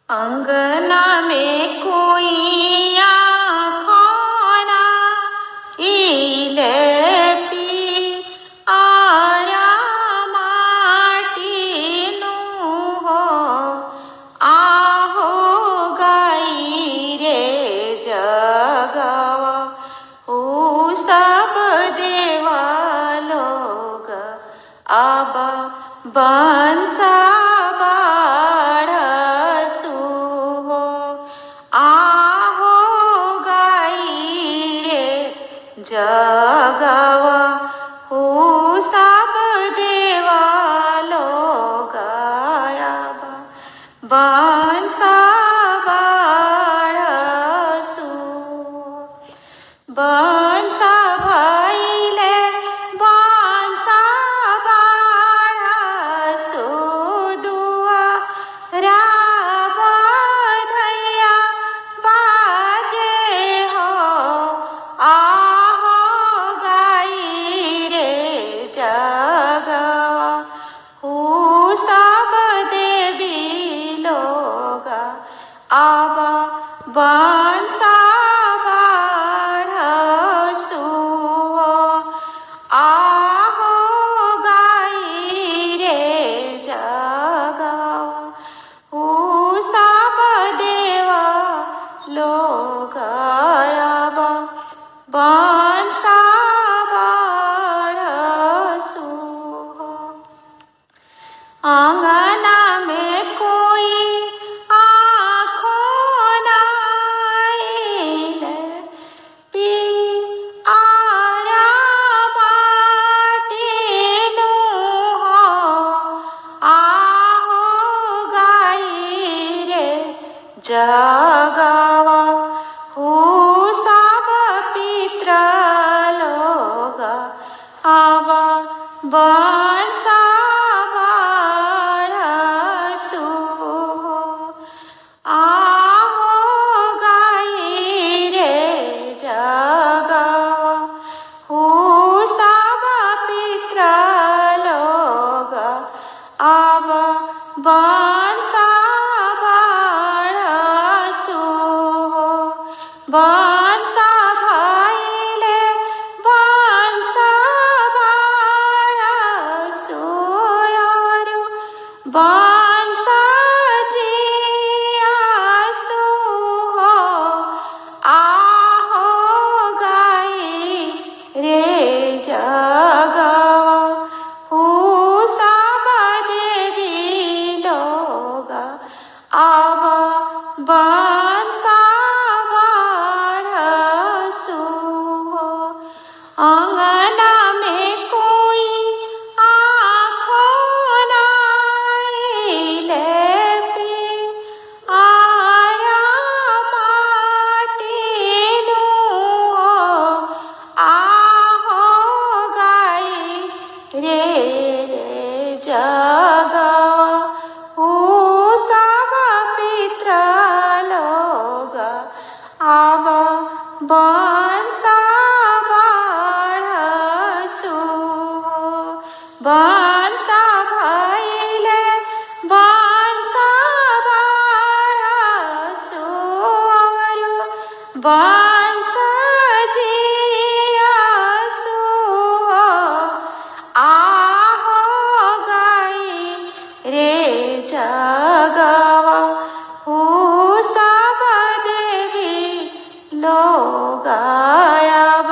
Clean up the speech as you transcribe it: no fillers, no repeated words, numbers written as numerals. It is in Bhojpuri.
अंगना में कोई आखोना इलेपी आरा माटीनु हो आहो गाई रे जगवा ऊ सब देवा लोग अब बंसा जगवा हो सब देवा लोग बंसा बारसु बंसा भैले बंसा बारसु दुआ राबधैया बाजे हो जगवा हो सब देवी लोग अब बंसा बारसु आहो गाई रे जगवा हो सब देवा लोग अब बंसा आंगना में कोई आँखों पी आरा माटीनु हो आहो गाई रे जगवा हो सब पितृ लोग अब बंसा अब बंसा बारसु बंसा भैले बंसा बारसु बंसा जियासु हो आहो गाई रे जगवा अब बंसा बारसु अंगना में कोई आँखों लेपी आरा माटीनु हो आहो गाई रे जगवा अब बंसा बारसु बंसा भैले बंसा बारसु बंसा जियासु आहो गाई रे जगवा हो सब देवी लोग अब